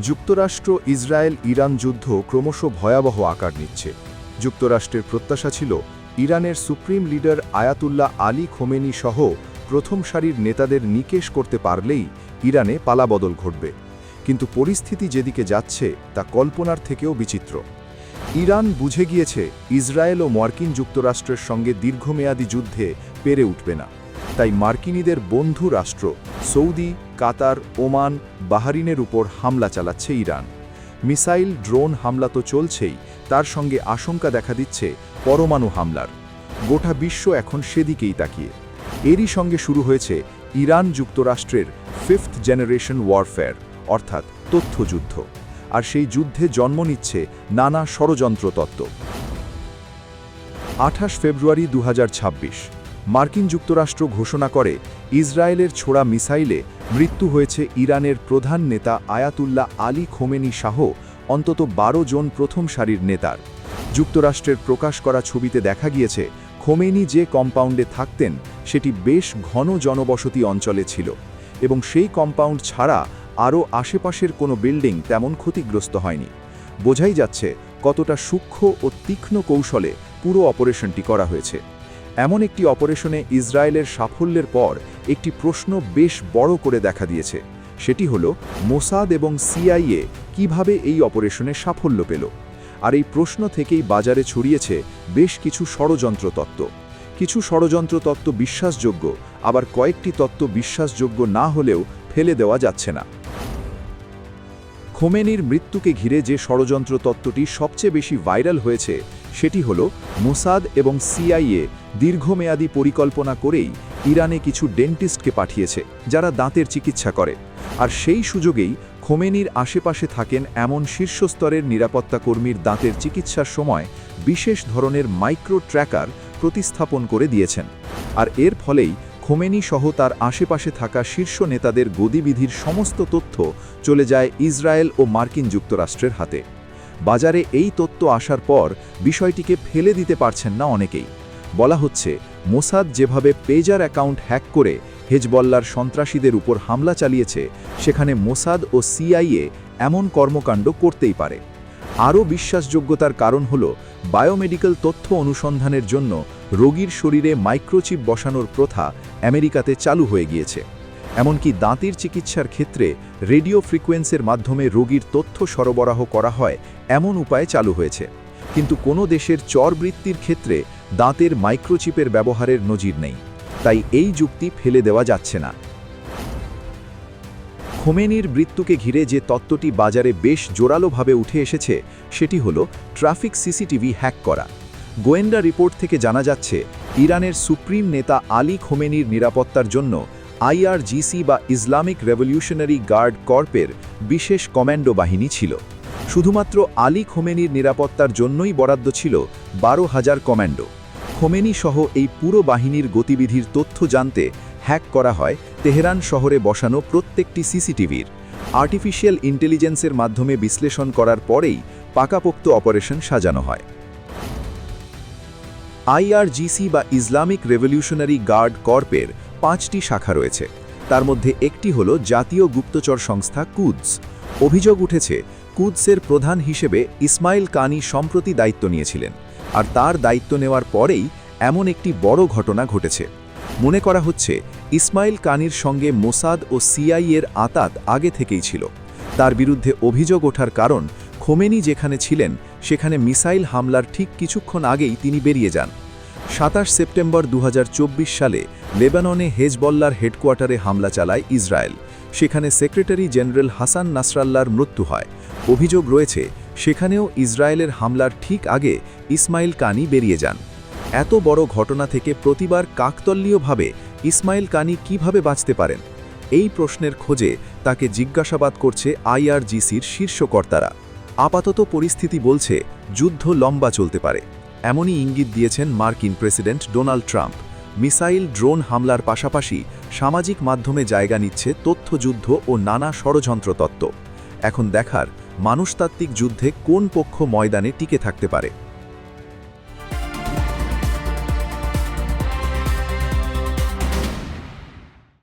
যুক্তরাষ্ট্র Israel Iran যুদ্ধ ক্রমশ ভয়াবহ আকার নিচ্ছে। যুক্তরাষ্ট্রের প্রত্যাশা ছিল ইরানের supreme leader Ayatollah Ali Khomeini সহ প্রথম সারির নেতাদের নিকেশ করতে পারলেই ইরানে পালাবদল ঘটবে। কিন্তু পরিস্থিতি যেদিকে যাচ্ছে তা কল্পনার থেকেও বিচিত্র। ইরান বুঝে গিয়েছে ইসরায়েল ও মার্কিন যুক্তরাষ্ট্রের সঙ্গে দীর্ঘমেয়াদী যুদ্ধে পেরে উঠবে না। তাই মার্কিনীদের বন্ধু রাষ্ট্র সৌদি, কাতার, ওমান, বাহরিনের উপর হামলা চালাচ্ছে ইরান। মিসাইল, ড্রোন হামলা তো চলছেই, তার সঙ্গে আশঙ্কা দেখা দিচ্ছে পরমাণু হামলার। গোটা বিশ্ব এখন সেদিকেই তাকিয়ে। এরই সঙ্গে শুরু হয়েছে ইরান যুক্তরাষ্ট্রের 5th জেনারেশন ওয়ারফেয়ার, অর্থাৎ তথ্যযুদ্ধ। আর সেই যুদ্ধে জন্ম নিচ্ছে নানা ষড়যন্ত্র তত্ত্ব। 28 ফেব্রুয়ারি 2026 মার্কিন যুক্তরাষ্ট্র ঘোষণা করে ইসরায়েলের ছোড়া মিসাইলে মৃত্যু হয়েছে ইরানের প্রধান নেতা আয়াতুল্লাহ আলী খোমেনি সহ অন্তত 12 জন প্রথম সারির নেতার। যুক্তরাষ্ট্রের প্রকাশ করা ছবিতে দেখা গিয়েছে খোমেনি যে কম্পাউন্ডে থাকতেন সেটি বেশ ঘন জনবসতি অঞ্চলে ছিল, এবং সেই কম্পাউন্ড ছাড়া আরও আশেপাশের কোনো বিল্ডিং তেমন ক্ষতিগ্রস্ত হয়নি। বোঝাই যাচ্ছে কতটা সূক্ষ্ম ও তীক্ষ্ণ কৌশলে পুরো অপারেশনটি করা হয়েছে। এমন একটি অপারেশনে ইসরায়েলের সাফল্যের পর একটি প্রশ্ন বেশ বড় করে দেখা দিয়েছে। সেটি হলো মোসাদ এবং সিআইএ কিভাবে এই অপারেশনে সাফল্য পেল। আর এই প্রশ্ন থেকেই বাজারে ছড়িয়েছে বেশ কিছু ষড়যন্ত্র তত্ত্ব। কিছু ষড়যন্ত্র তত্ত্ব বিশ্বাসযোগ্য, আবার কয়েকটি তত্ত্ব বিশ্বাসযোগ্য না হলেও ফেলে দেওয়া যাচ্ছে না। খোমেনির মৃত্যুকে ঘিরে যে ষড়যন্ত্র তত্ত্বটি সবচেয়ে বেশি ভাইরাল হয়েছে সেটি হল মোসাদ এবং সিআইএ দীর্ঘমেয়াদী পরিকল্পনা করেই ইরানে কিছু ডেন্টিস্টকে পাঠিয়েছে যারা দাঁতের চিকিৎসা করে। আর সেই সুযোগেই খোমেনির আশেপাশে থাকেন এমন শীর্ষস্তরের নিরাপত্তা কর্মীর দাঁতের চিকিৎসার সময় বিশেষ ধরনের মাইক্রো ট্র্যাকার প্রতিস্থাপন করে দিয়েছেন। আর এর ফলেই খোমেনি সহ তার আশেপাশে থাকা শীর্ষ নেতাদের গতিবিধির সমস্ত তথ্য চলে যায় ইসরায়েল ও মার্কিন যুক্তরাষ্ট্রের হাতে। বাজারে এই তথ্য আসার পর বিষয়টিকে ফেলে দিতে পারছেন না অনেকেই। বলা হচ্ছে মোসাদ যেভাবে পেজার অ্যাকাউন্ট হ্যাক করে হেজবল্লার সন্ত্রাসীদের উপর হামলা চালিয়েছে, সেখানে মোসাদ ও সিআইএ এমন কর্মকাণ্ড করতেই পারে। আরও বিশ্বাসযোগ্যতার কারণ হল বায়োমেডিক্যাল তথ্য অনুসন্ধানের জন্য রোগীর শরীরে মাইক্রোচিপ বসানোর প্রথা আমেরিকাতে চালু হয়ে গিয়েছে। এমনকি দাঁতের চিকিৎসার ক্ষেত্রে রেডিও ফ্রিকোয়েন্সির মাধ্যমে রোগীর তথ্য সরবরাহ করা হয় এমন উপায় চালু হয়েছে। কিন্তু কোনো দেশের চরবৃত্তির ক্ষেত্রে দাঁতের মাইক্রোচিপের ব্যবহারের নজির নেই, তাই এই যুক্তি ফেলে দেওয়া যাচ্ছে না। খোমেনির মৃত্যুকে ঘিরে যে তত্ত্বটি বাজারে বেশ জোরালোভাবে উঠে এসেছে সেটি হল ট্রাফিক সিসিটিভি হ্যাক করা। গোয়েন্দা রিপোর্ট থেকে জানা যাচ্ছে ইরানের সুপ্রিম নেতা আলী খোমেনির নিরাপত্তার জন্য আইআরজিসি বা ইসলামিক রেভলিউশনারি গার্ড কর্পের বিশেষ কমান্ডো বাহিনী ছিল। শুধুমাত্র আলী খোমেনির নিরাপত্তার জন্যই বরাদ্দ ছিল 12,000 কমান্ডো। খোমেনি সহ এই পুরো বাহিনীর গতিবিধির তথ্য জানতে হ্যাক করা হয় তেহরান শহরে বসানো প্রত্যেকটি সিসিটিভির। আর্টিফিশিয়াল ইন্টেলিজেন্সের মাধ্যমে বিশ্লেষণ করার পরেই পাকাপোক্ত অপারেশন সাজানো হয়। আইআরজিসি বা ইসলামিক রেভলিউশনারি গার্ড কর্পের 5টি শাখা রয়েছে। তার মধ্যে একটি হল জাতীয় গুপ্তচর সংস্থা কুদস। অভিযোগ উঠেছে কুদসের প্রধান হিসেবে ইসমাইল কানি সম্প্রতি দায়িত্ব নিয়েছিলেন, আর তার দায়িত্ব নেওয়ার পরেই এমন একটি বড় ঘটনা ঘটেছে। মনে করা হচ্ছে ইসমাইল কানির সঙ্গে মোসাদ ও সিআইএর আঁতাত আগে থেকেই ছিল। তার বিরুদ্ধে অভিযোগ ওঠার কারণ খোমেনি যেখানে ছিলেন সেখানে মিসাইল হামলার ঠিক কিছুক্ষণ আগেই তিনি বেরিয়ে যান। 27 সেপ্টেম্বর 2024 সালে লেবাননে হেজবল্লার হেডকোয়ার্টারে হামলা চালায় ইসরায়েল। সেখানে সেক্রেটারি জেনারেল হাসান নাসরাল্লাহর মৃত্যু হয়। অভিযোগ রয়েছে সেখানেও ইসরায়েলের হামলার ঠিক আগে ইসমাইল কানি বেরিয়ে যান। এত বড় ঘটনা থেকে প্রতিবার কাকতলীয়ভাবে ইসমাইল কানি কিভাবে বাঁচতে পারেন, এই প্রশ্নের খোঁজে তাকে জিজ্ঞাসাবাদ করছে আইআরজিসির শীর্ষ কর্তারা। আপাতত পরিস্থিতি বলছে যুদ্ধ লম্বা চলতে পারে, এমনই ইঙ্গিত দিয়েছেন মার্কিন president Donald Trump. Missile, drone হামলার পাশাপাশি সামাজিক মাধ্যমে জায়গা নিচ্ছে তথ্যযুদ্ধ ও নানা ষড়যন্ত্র তত্ত্ব। এখন দেখার মানুষতাত্ত্বিক যুদ্ধে কোন পক্ষ ময়দানে টিকে থাকতে পারে।